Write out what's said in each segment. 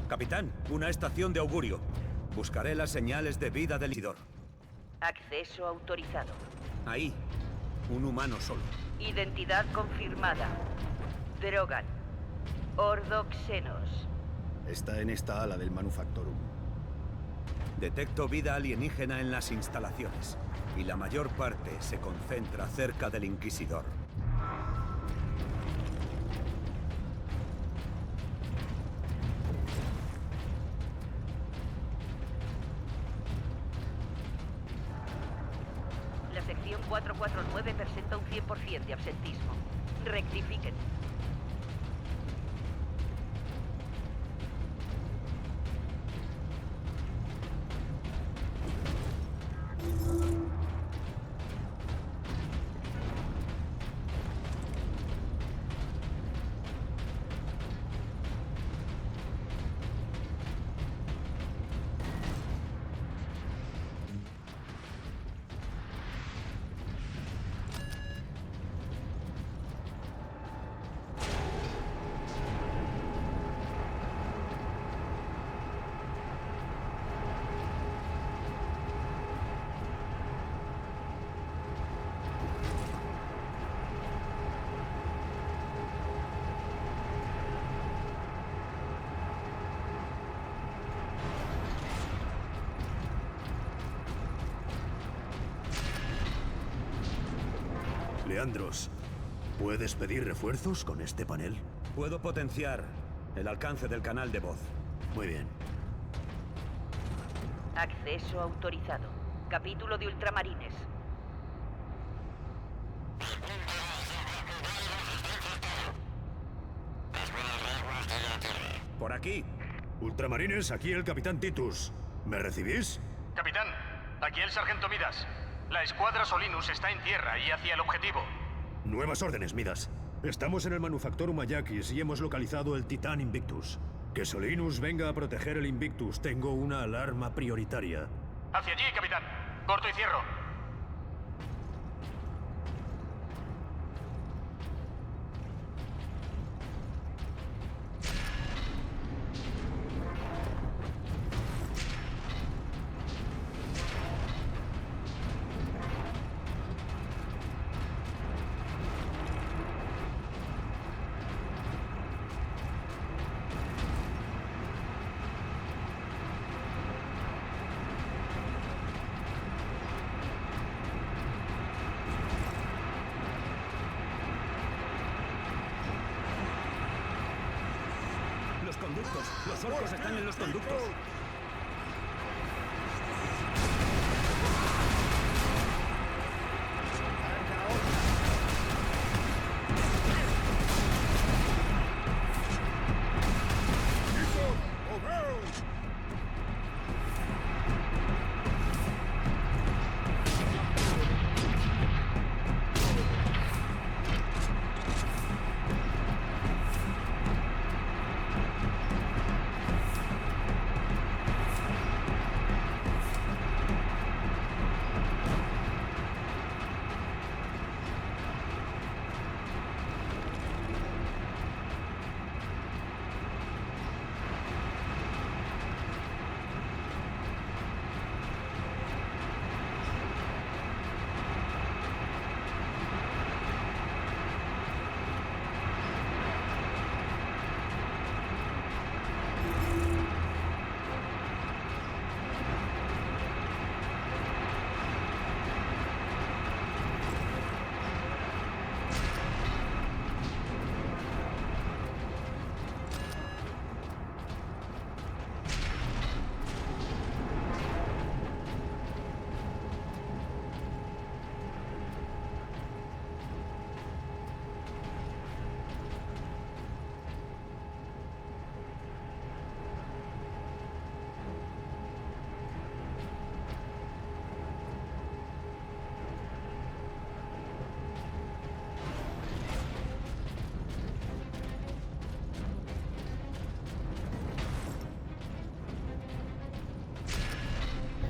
Capitán, una estación de augurio. Buscaré las señales de vida del Isidor. Acceso autorizado. Ahí. Un humano solo. Identidad confirmada. Drogan. Ordoxenos. Está en esta ala del Manufactorum. Detecto vida alienígena en las instalaciones. Y la mayor parte se concentra cerca del Inquisidor. La sección 449 presenta un 100% de absentismo. Rectifiquen. Leandros, ¿puedes pedir refuerzos con este panel? Puedo potenciar el alcance del canal de voz. Muy bien. Acceso autorizado. Capítulo de Ultramarines. Por aquí. Ultramarines, aquí el Capitán Titus. ¿Me recibís? Capitán, aquí el sargento Midas. La escuadra Solinus está en tierra y hacia el objetivo. Nuevas órdenes, Midas. Estamos en el Manufactorum Ayakis y hemos localizado el Titán Invictus. Que Solinus venga a proteger el Invictus. Tengo una alarma prioritaria. Hacia allí, capitán. Corto y cierro. Los conductos. Los orcos están en los conductos.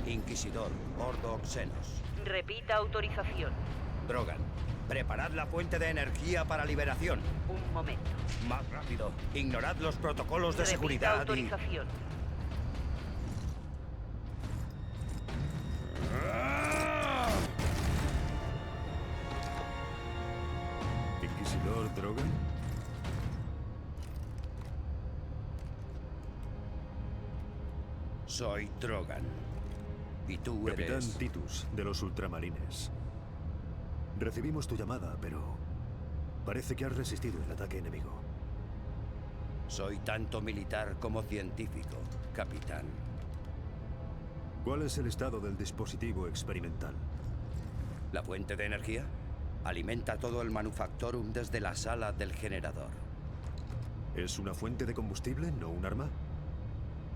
Inquisidor, Ordoxenos. Repita autorización. Drogan, preparad la fuente de energía para liberación. Un momento. Más rápido. Ignorad los protocolos de Repita seguridad y... autorización. ¿Inquisidor Drogan? Soy Drogan. Y tú Capitán eres... Titus, de los Ultramarines. Recibimos tu llamada, pero... parece que has resistido el ataque enemigo. Soy tanto militar como científico, capitán. ¿Cuál es el estado del dispositivo experimental? ¿La fuente de energía? Alimenta todo el Manufactorum desde la sala del generador. ¿Es una fuente de combustible, no un arma?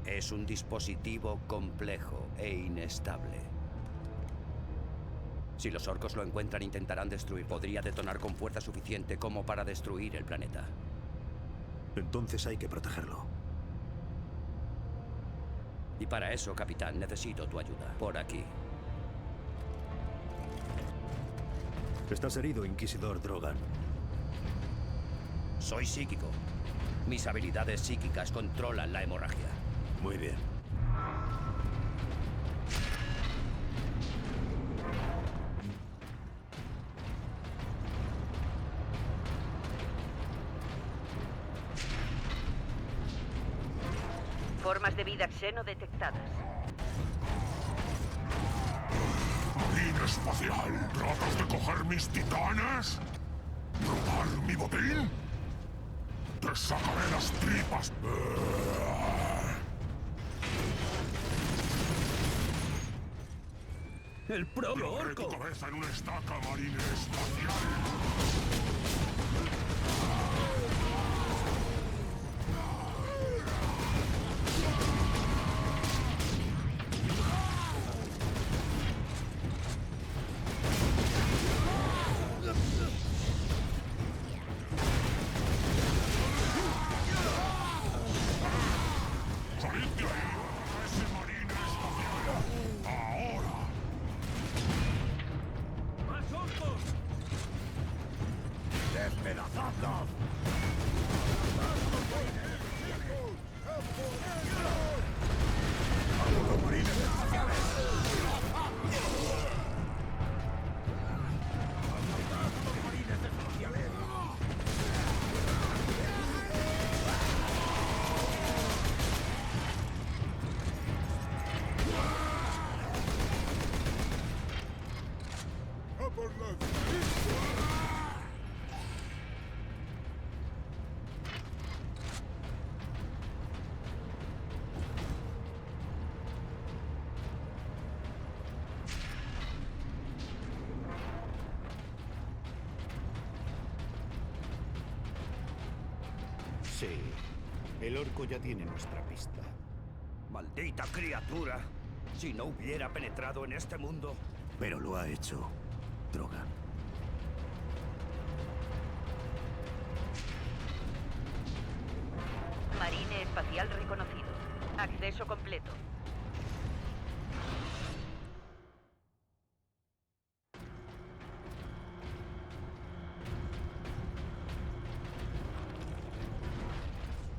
Es un dispositivo complejo e inestable. Si los orcos lo encuentran, intentarán destruir. Podría detonar con fuerza suficiente como para destruir el planeta. Entonces hay que protegerlo. Y para eso, capitán, necesito tu ayuda. Por aquí. Estás herido, Inquisidor Drogan. Soy psíquico. Mis habilidades psíquicas controlan la hemorragia. Muy bien. Formas de vida xeno detectadas. Marina espacial, ¿tratas de coger mis titanes? ¿Robar mi botín? ¡Te sacaré las tripas! ¡El propio Clavaré tu orco! cabeza en una estaca, marina espacial. ¡Salid de ahí! ¡Ese marina espacial! ¡Ahora! ¡Más orcos! ¡Despedazadlos! ¡Vamos, marines espaciales! Sí, el orco ya tiene nuestra pista. ¡Maldita criatura! Si no hubiera penetrado en este mundo... Pero lo ha hecho, Drogan. Marine espacial reconocido. Acceso completo.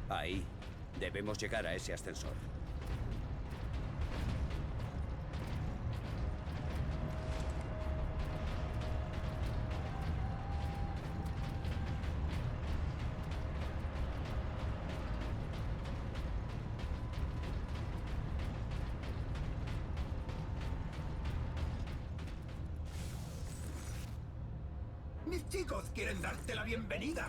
Ahí. Debemos llegar a ese ascensor. Mis chicos quieren darte la bienvenida.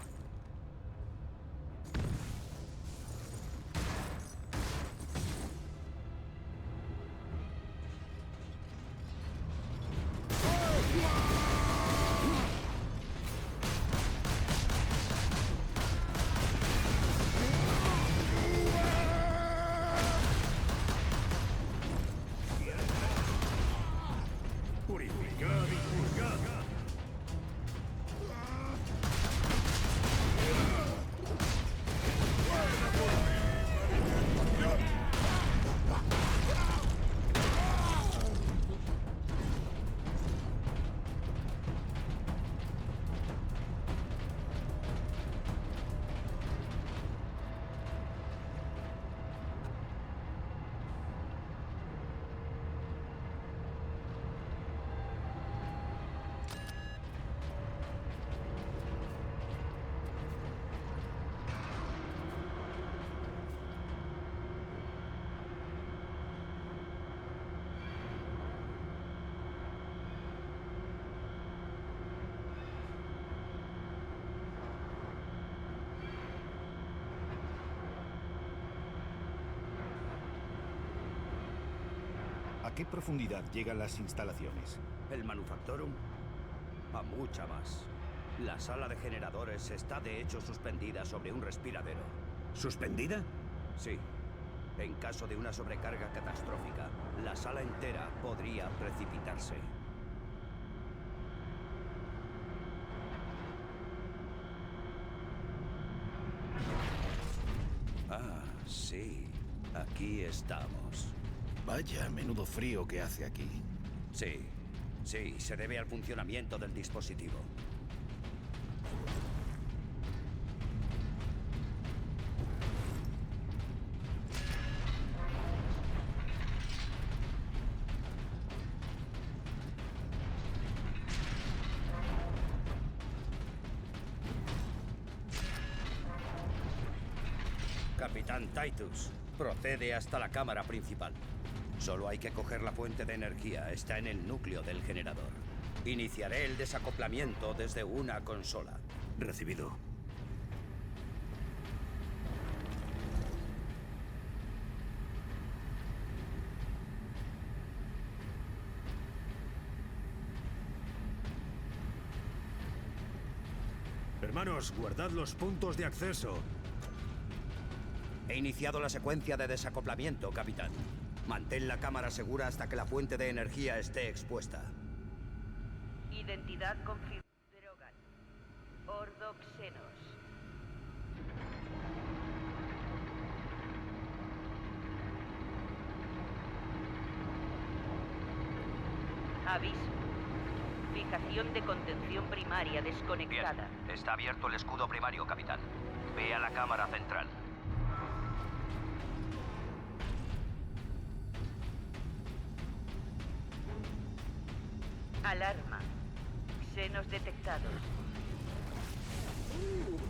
Purificad y juzgad. qué profundidad llegan las instalaciones? El Manufactorum, a mucha más. La sala de generadores está de hecho suspendida sobre un respiradero. ¿Suspendida? Sí. En caso de una sobrecarga catastrófica, la sala entera podría precipitarse. Ah, sí. Aquí estamos. Vaya, menudo frío que hace aquí. Sí. Sí, se debe al funcionamiento del dispositivo. Capitán Titus, procede hasta la cámara principal. Solo hay que coger la fuente de energía. Está en el núcleo del generador. Iniciaré el desacoplamiento desde una consola. Recibido. Hermanos, guardad los puntos de acceso. He iniciado la secuencia de desacoplamiento, capitán. Mantén la cámara segura hasta que la fuente de energía esté expuesta. Identidad confirmada. Drogan. Ordoxenos. Aviso. Fijación de contención primaria desconectada. Bien. Está abierto el escudo primario, capitán. Ve a la cámara central. Alarma. Xenos detectados.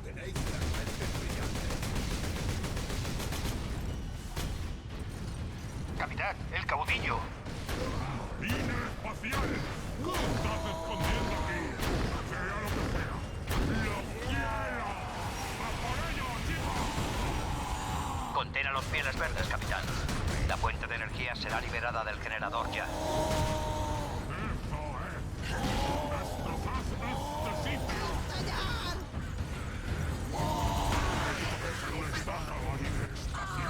Tenéis las mentes brillantes. Capitán, el caudillo. ¡Marina espacial! ¿Qué estás escondiendo aquí? Sea lo que sea. ¡Lo quiero! ¡A por ello, chicos! Contén a los pieles verdes, capitán. La fuente de energía será liberada del generador ya. ¡Eso es! ¡Destrozad este sitio! ¿Dónde está Marina espacial?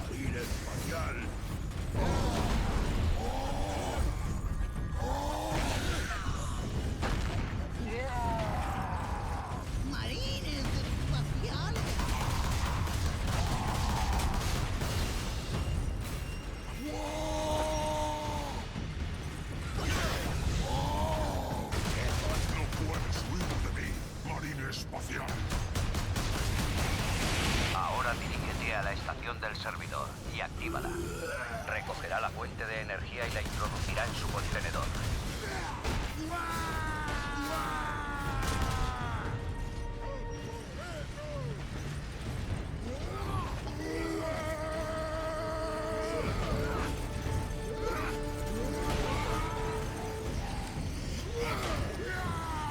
Marina espacial. Marines espaciales. No puedes huir de mí, Marina espacial. Ahora dirígete a la estación del servidor y actívala. Recogerá la fuente de energía y la introducirá en su contenedor.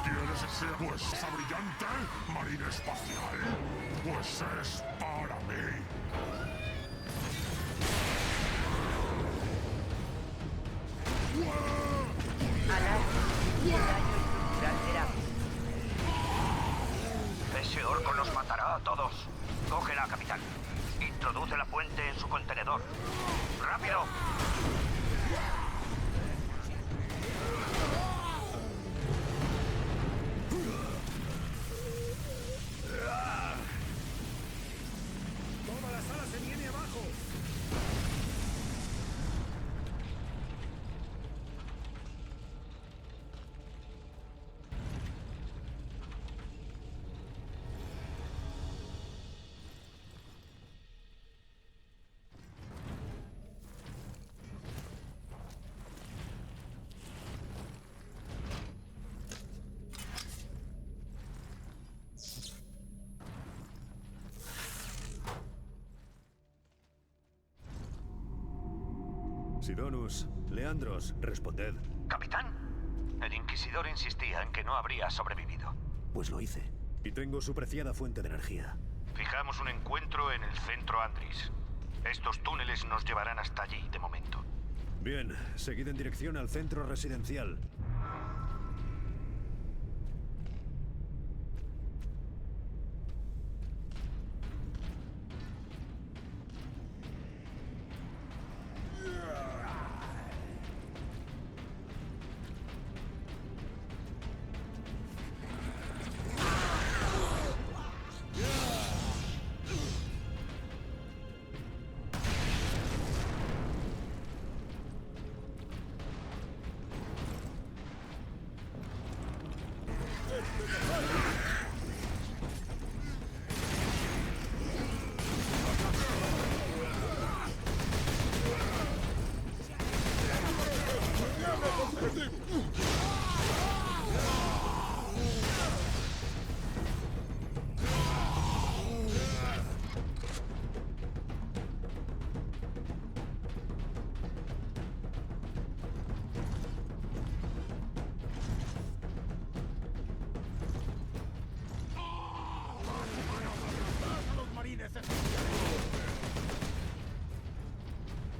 ¿Quieres ser fuerza brillante, Marina espacial? Pues es para mí. Alarma. Daño estructural grave. Ese orco nos matará a todos. Cógela, capitán. Introduce la fuente en su contenedor. ¡Rápido! ¡Toda la sala se viene abajo! Sidonus, Leandros, responded. Capitán, el Inquisidor insistía en que no habría sobrevivido. Pues lo hice. Y tengo su preciada fuente de energía. Fijamos un encuentro en el centro Andris. Estos túneles nos llevarán hasta allí, de momento. Bien, seguid en dirección al centro residencial.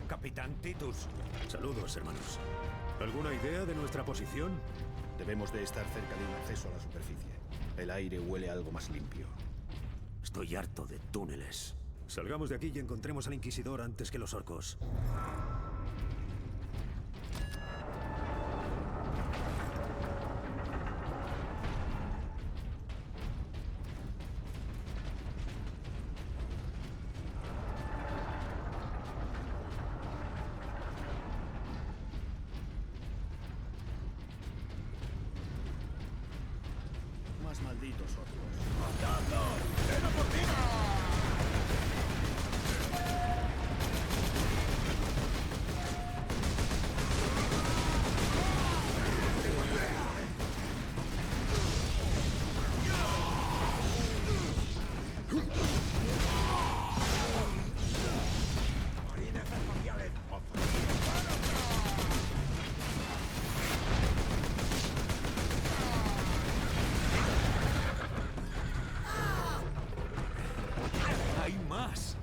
Capitán Titus. Saludos, hermanos. ¿Alguna idea de nuestra posición? Debemos de estar cerca de un acceso a la superficie. El aire huele algo más limpio. Estoy harto de túneles. Salgamos de aquí y encontremos al Inquisidor antes que los orcos. Más malditos orcos. ¡Hay más!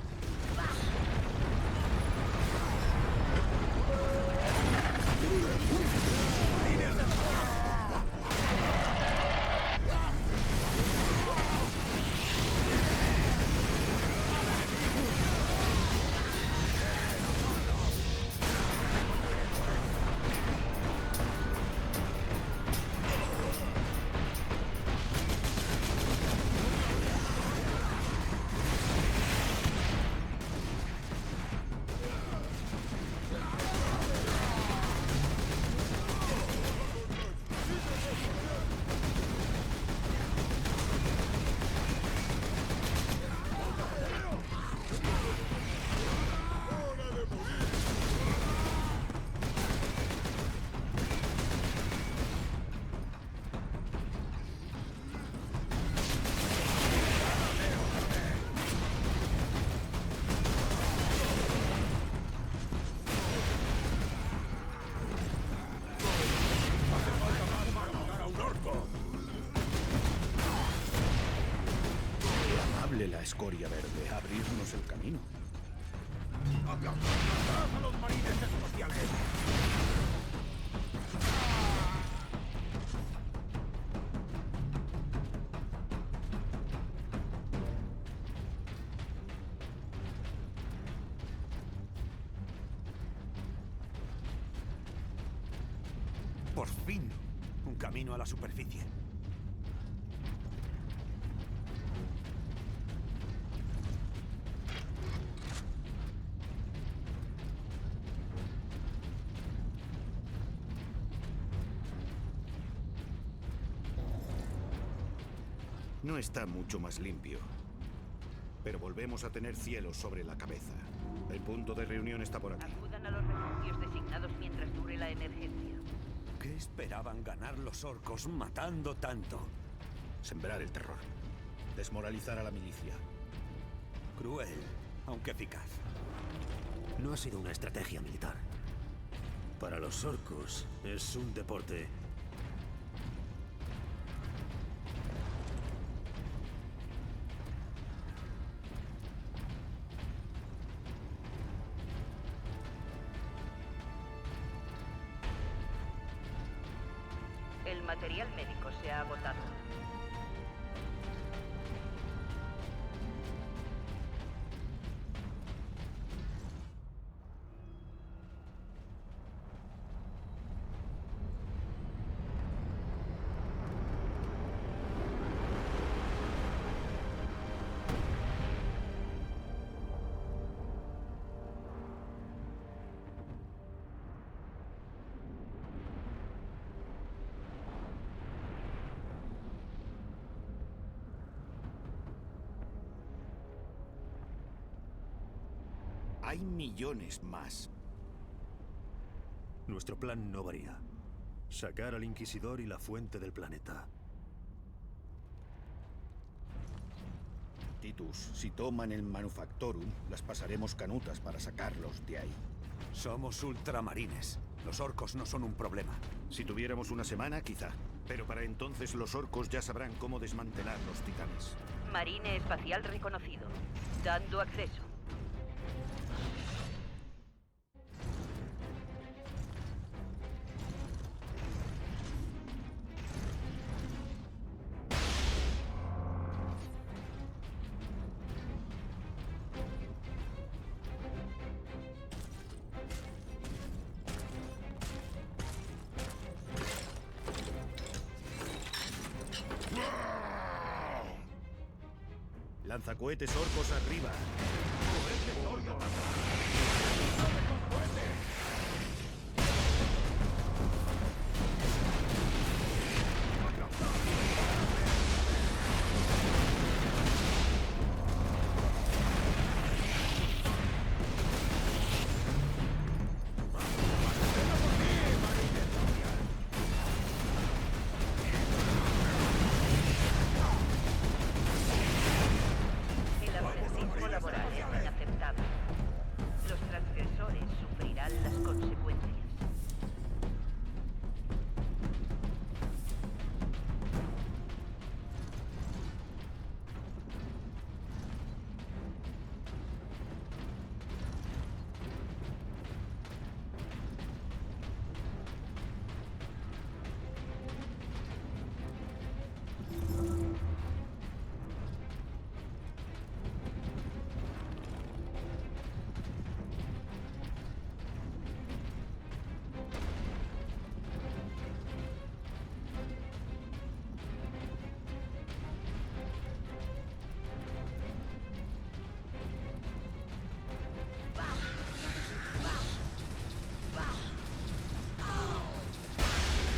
Amable la escoria verde, abrirnos el camino. ¡A los marines espaciales! Por fin, un camino a la superficie. No está mucho más limpio. Pero volvemos a tener cielo sobre la cabeza. El punto de reunión está por aquí. Acudan a los refugios designados mientras dure la emergencia. ¿Qué esperaban ganar los orcos matando tanto? Sembrar el terror. Desmoralizar a la milicia. Cruel, aunque eficaz. No ha sido una estrategia militar. Para los orcos es un deporte. El material médico se ha agotado. Hay millones más. Nuestro plan no varía. Sacar al Inquisidor y la fuente del planeta. Titus, si toman el Manufactorum, las pasaremos canutas para sacarlos de ahí. Somos ultramarines. Los orcos no son un problema. Si tuviéramos una semana, quizá. Pero para entonces los orcos ya sabrán cómo desmantelar los titanes. Marine espacial reconocido. Dando acceso. Lanzacohetes orcos arriba. El absentismo laboral es inaceptable. Los transgresores sufrirán las consecuencias.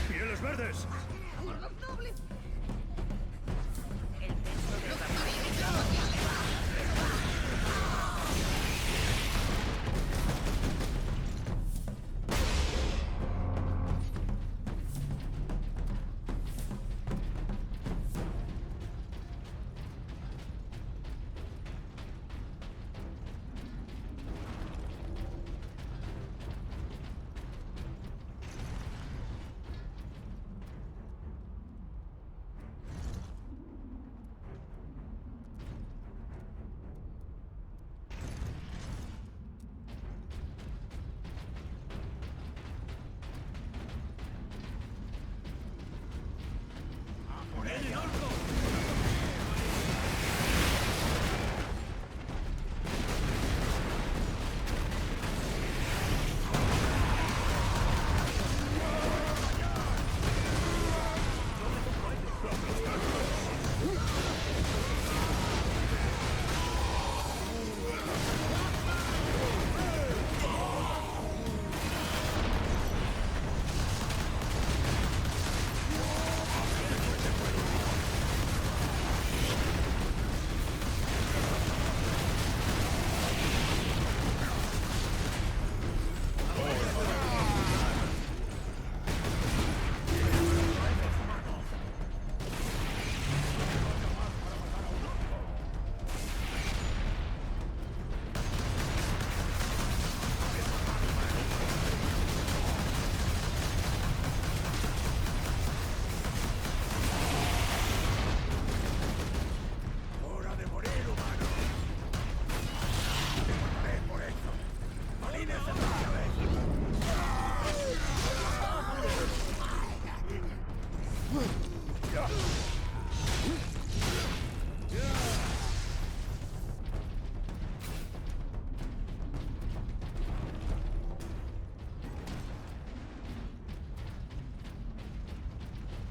¡Pieles verdes! El centro de evacuación.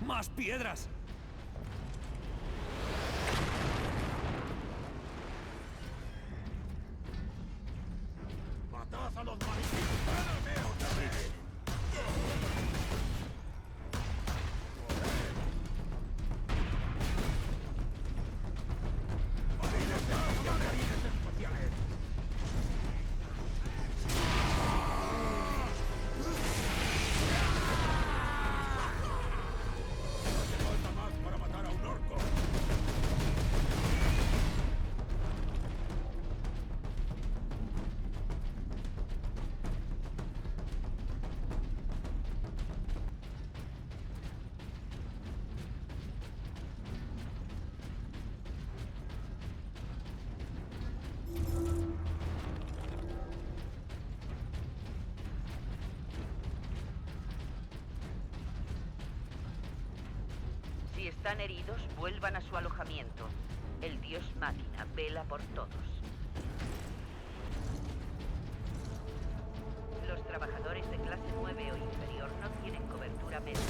¡Más piedras! ¡Matad a los marines! ¡Espérame otra vez! ¡Marines espaciales! No hace falta más para matar a un orco. Si están heridos, vuelvan a su alojamiento. El dios máquina vela por todos. Los trabajadores de clase 9 o inferior no tienen cobertura médica.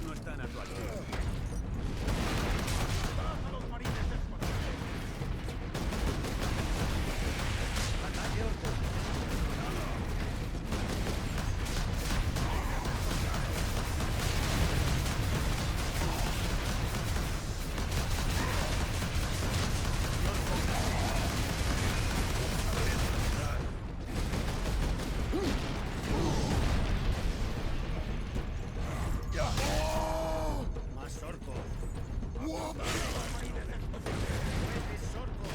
No están a tu altura. ¡Matad a los marines espaciales! ¡Ataque orco! ¡Más orcos! ¡Jueces orcos!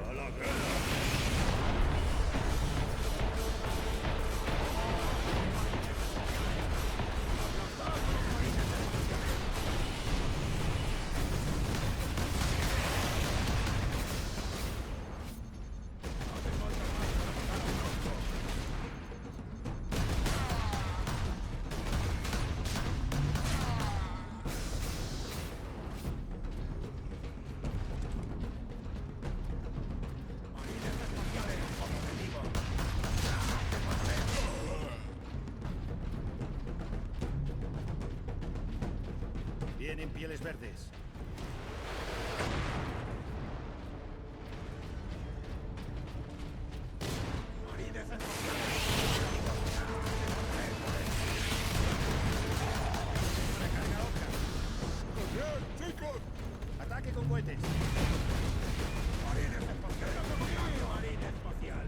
¡A la guerra! Vienen pieles verdes. ¡Marines espaciales! ¡Bien, chicos! ¡Ataque con cohetes! ¡Marines espaciales! ¡Marine espacial!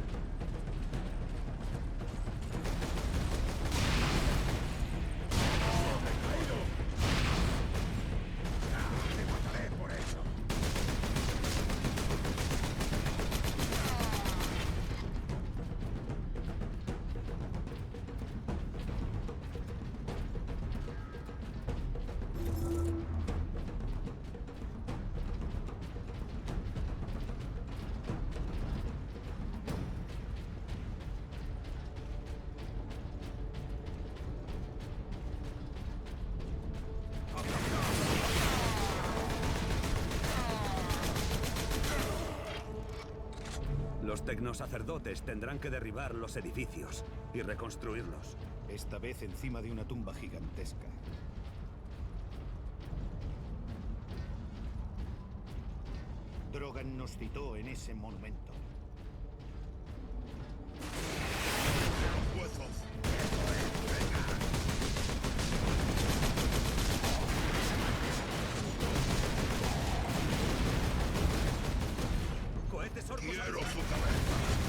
¡Oh, me he caído! ¡Ya, te mataré por eso! tecnosacerdotes tendrán que derribar los edificios y reconstruirlos. Esta vez encima de una tumba gigantesca. Drogan nos citó en ese monumento. ¡Cohetes orcos! ¡Quiero su cabeza!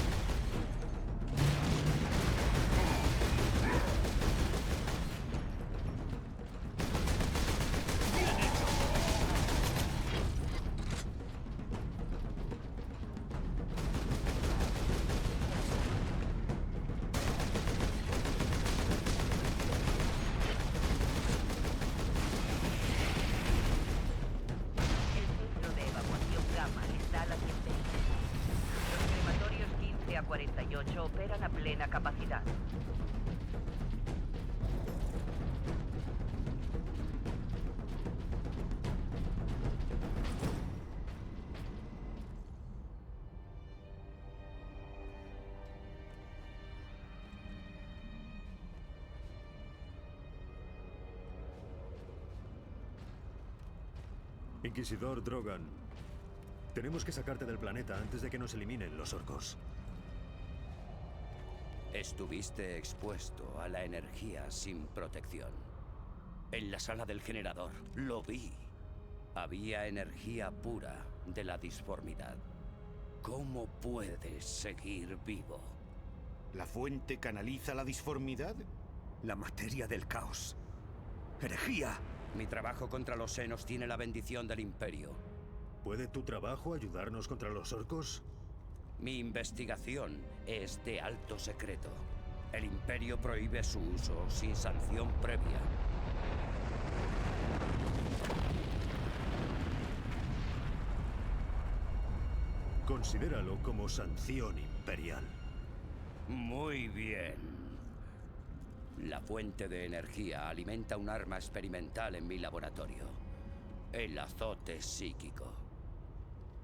El centro de evacuación Gamma está a la asistencia. Los crematorios 15 a 48 operan a plena capacidad. Inquisidor Drogan, tenemos que sacarte del planeta antes de que nos eliminen los orcos. Estuviste expuesto a la energía sin protección. En la sala del generador, lo vi. Había energía pura de la disformidad. ¿Cómo puedes seguir vivo? ¿La fuente canaliza la disformidad? La materia del caos. ¡Herejía! Mi trabajo contra los senos tiene la bendición del Imperio. ¿Puede tu trabajo ayudarnos contra los orcos? Mi investigación es de alto secreto. El Imperio prohíbe su uso sin sanción previa. Considéralo como sanción imperial. Muy bien. La fuente de energía alimenta un arma experimental en mi laboratorio. El azote psíquico.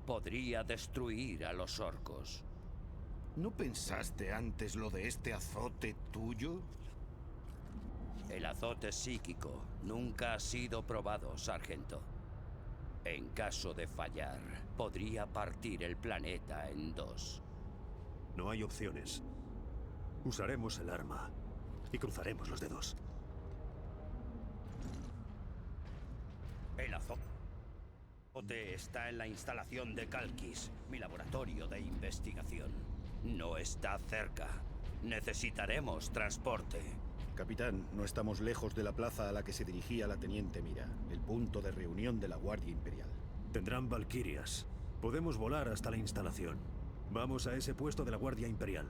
Podría destruir a los orcos. ¿No pensaste antes lo de este azote tuyo? El azote psíquico nunca ha sido probado, sargento. En caso de fallar, podría partir el planeta en dos. No hay opciones. Usaremos el arma y cruzaremos los dedos. El azote está en la instalación de Calquis, mi laboratorio de investigación. No está cerca. Necesitaremos transporte. Capitán, no estamos lejos de la plaza a la que se dirigía la Teniente Mira, el punto de reunión de la Guardia Imperial. Tendrán valquirias. Podemos volar hasta la instalación. Vamos a ese puesto de la Guardia Imperial.